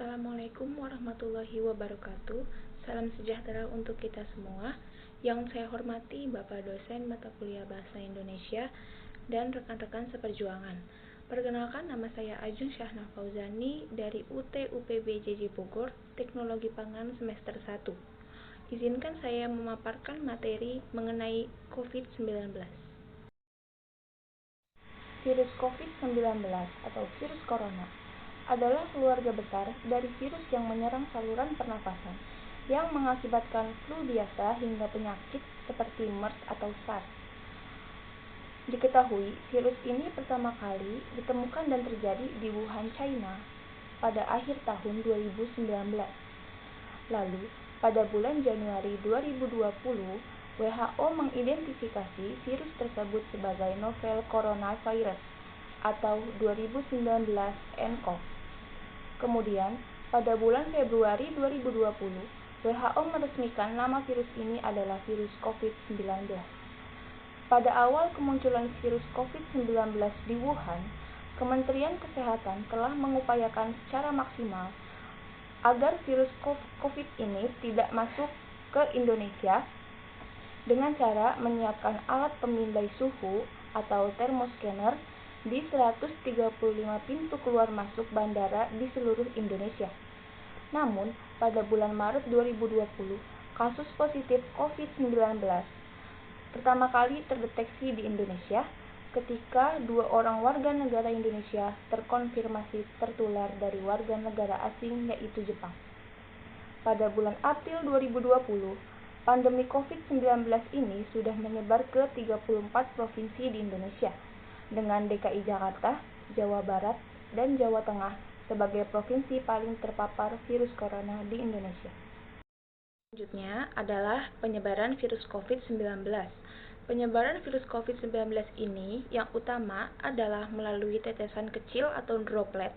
Assalamualaikum warahmatullahi wabarakatuh. Salam sejahtera untuk kita semua. Yang saya hormati Bapak dosen mata kuliah Bahasa Indonesia dan rekan-rekan seperjuangan. Perkenalkan, nama saya Ajun Syahna Fauzani dari UT UPB JJ Bogor, Teknologi Pangan semester 1. Izinkan saya memaparkan materi mengenai COVID-19. Virus COVID-19 atau virus corona adalah keluarga besar dari virus yang menyerang saluran pernafasan, yang mengakibatkan flu biasa hingga penyakit seperti MERS atau SARS. Diketahui, virus ini pertama kali ditemukan dan terjadi di Wuhan, China pada akhir tahun 2019. Lalu, pada bulan Januari 2020, WHO mengidentifikasi virus tersebut sebagai novel coronavirus atau 2019 nCoV. Kemudian, pada bulan Februari 2020, WHO meresmikan nama virus ini adalah virus COVID-19. Pada awal kemunculan virus COVID-19 di Wuhan, Kementerian Kesehatan telah mengupayakan secara maksimal agar virus COVID ini tidak masuk ke Indonesia dengan cara menyiapkan alat pemindai suhu atau thermoscanner di 135 pintu keluar masuk bandara di seluruh Indonesia. Namun, pada bulan Maret 2020, kasus positif COVID-19 pertama kali terdeteksi di Indonesia ketika 2 orang warga negara Indonesia terkonfirmasi tertular dari warga negara asing yaitu Jepang. Pada bulan April 2020, pandemi COVID-19 ini sudah menyebar ke 34 provinsi di Indonesia, dengan DKI Jakarta, Jawa Barat, dan Jawa Tengah sebagai provinsi paling terpapar virus corona di Indonesia. Selanjutnya adalah penyebaran virus COVID-19. Penyebaran virus COVID-19 ini yang utama adalah melalui tetesan kecil atau droplet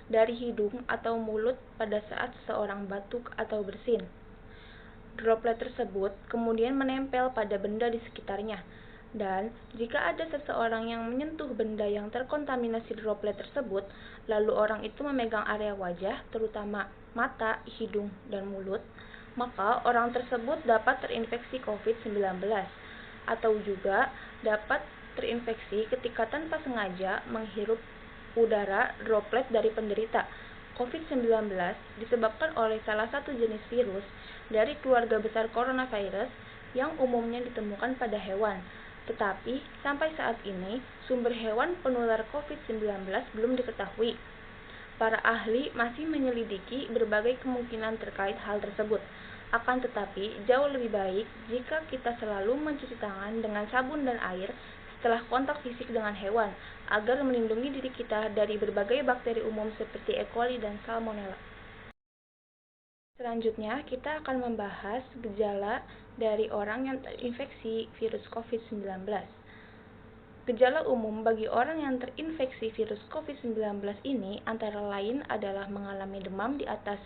dari hidung atau mulut pada saat seseorang batuk atau bersin. Droplet tersebut kemudian menempel pada benda di sekitarnya, dan jika ada seseorang yang menyentuh benda yang terkontaminasi droplet tersebut, lalu orang itu memegang area wajah, terutama mata, hidung, dan mulut, maka orang tersebut dapat terinfeksi COVID-19, atau juga dapat terinfeksi ketika tanpa sengaja menghirup udara droplet dari penderita. COVID-19 disebabkan oleh salah satu jenis virus dari keluarga besar coronavirus yang umumnya ditemukan pada hewan. Tetapi, sampai saat ini, sumber hewan penular COVID-19 belum diketahui. Para ahli masih menyelidiki berbagai kemungkinan terkait hal tersebut. Akan tetapi, jauh lebih baik jika kita selalu mencuci tangan dengan sabun dan air setelah kontak fisik dengan hewan, agar melindungi diri kita dari berbagai bakteri umum seperti E. coli dan Salmonella. Selanjutnya, kita akan membahas gejala dari orang yang terinfeksi virus COVID-19. Gejala umum bagi orang yang terinfeksi virus COVID-19 ini antara lain adalah mengalami demam di atas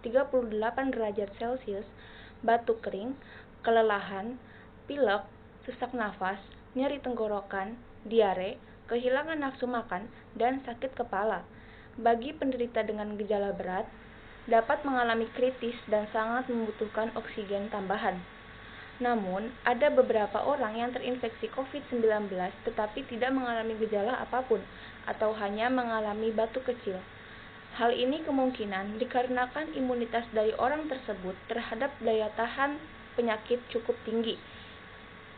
38 derajat Celcius, batuk kering, kelelahan, pilek, sesak nafas, nyeri tenggorokan, diare, kehilangan nafsu makan, dan sakit kepala. Bagi penderita dengan gejala berat, dapat mengalami kritis dan sangat membutuhkan oksigen tambahan. Namun, ada beberapa orang yang terinfeksi COVID-19 tetapi tidak mengalami gejala apapun atau hanya mengalami batuk kecil. Hal ini kemungkinan dikarenakan imunitas dari orang tersebut terhadap daya tahan penyakit cukup tinggi.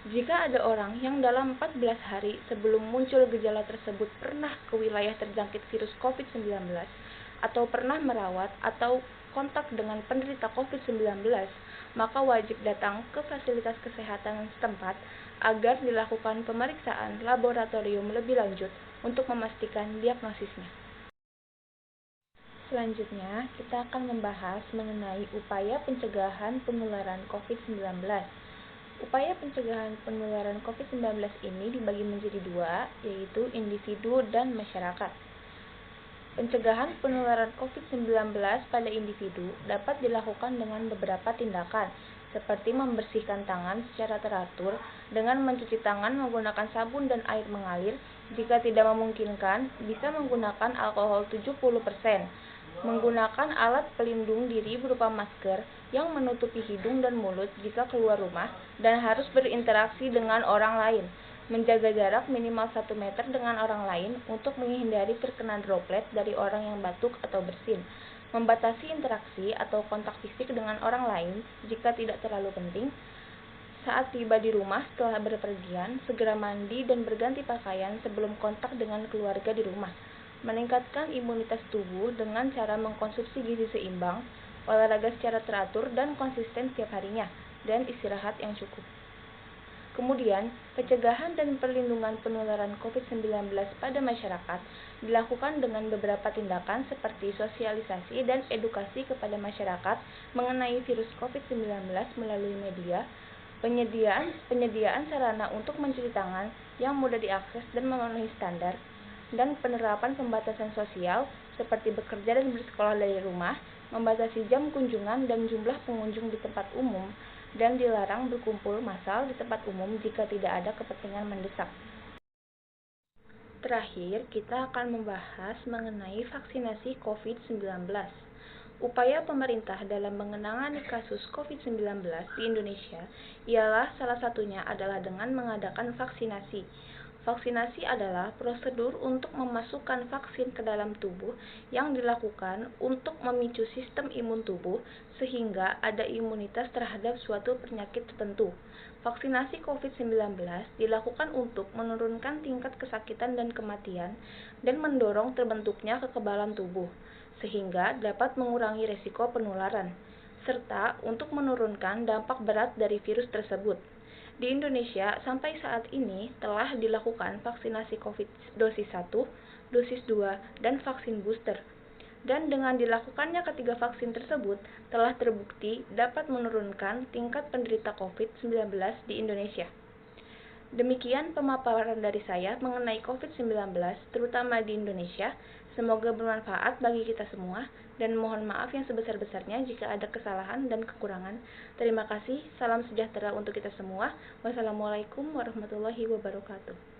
Jika ada orang yang dalam 14 hari sebelum muncul gejala tersebut pernah ke wilayah terjangkit virus COVID-19 atau pernah merawat atau kontak dengan penderita COVID-19, maka wajib datang ke fasilitas kesehatan setempat agar dilakukan pemeriksaan laboratorium lebih lanjut untuk memastikan diagnosisnya. Selanjutnya, kita akan membahas mengenai upaya pencegahan penularan COVID-19. Upaya pencegahan penularan COVID-19 ini dibagi menjadi 2, yaitu individu dan masyarakat. Pencegahan penularan COVID-19 pada individu dapat dilakukan dengan beberapa tindakan, seperti membersihkan tangan secara teratur dengan mencuci tangan menggunakan sabun dan air mengalir. Jika tidak memungkinkan, bisa menggunakan alkohol 70%. Menggunakan alat pelindung diri berupa masker yang menutupi hidung dan mulut jika keluar rumah dan harus berinteraksi dengan orang lain. Menjaga jarak minimal 1 meter dengan orang lain untuk menghindari terkena droplet dari orang yang batuk atau bersin. Membatasi interaksi atau kontak fisik dengan orang lain jika tidak terlalu penting. Saat tiba di rumah setelah berpergian, segera mandi dan berganti pakaian sebelum kontak dengan keluarga di rumah. Meningkatkan imunitas tubuh dengan cara mengkonsumsi gizi seimbang, olahraga secara teratur dan konsisten setiap harinya, dan istirahat yang cukup. Kemudian, pencegahan dan perlindungan penularan COVID-19 pada masyarakat dilakukan dengan beberapa tindakan seperti sosialisasi dan edukasi kepada masyarakat mengenai virus COVID-19 melalui media, penyediaan sarana untuk mencuci tangan yang mudah diakses dan memenuhi standar, dan penerapan pembatasan sosial seperti bekerja dan bersekolah dari rumah, membatasi jam kunjungan dan jumlah pengunjung di tempat umum, dan dilarang berkumpul massal di tempat umum jika tidak ada kepentingan mendesak. Terakhir, kita akan membahas mengenai vaksinasi COVID-19. Upaya pemerintah dalam menangani kasus COVID-19 di Indonesia ialah salah satunya adalah dengan mengadakan vaksinasi. Vaksinasi adalah prosedur untuk memasukkan vaksin ke dalam tubuh yang dilakukan untuk memicu sistem imun tubuh sehingga ada imunitas terhadap suatu penyakit tertentu. Vaksinasi COVID-19 dilakukan untuk menurunkan tingkat kesakitan dan kematian dan mendorong terbentuknya kekebalan tubuh, sehingga dapat mengurangi risiko penularan, serta untuk menurunkan dampak berat dari virus tersebut. Di Indonesia, sampai saat ini telah dilakukan vaksinasi COVID dosis 1, dosis 2, dan vaksin booster. Dan dengan dilakukannya ketiga vaksin tersebut, telah terbukti dapat menurunkan tingkat penderita COVID-19 di Indonesia. Demikian pemaparan dari saya mengenai COVID-19, terutama di Indonesia. Semoga bermanfaat bagi kita semua, dan mohon maaf yang sebesar-besarnya jika ada kesalahan dan kekurangan. Terima kasih, salam sejahtera untuk kita semua. Wassalamualaikum warahmatullahi wabarakatuh.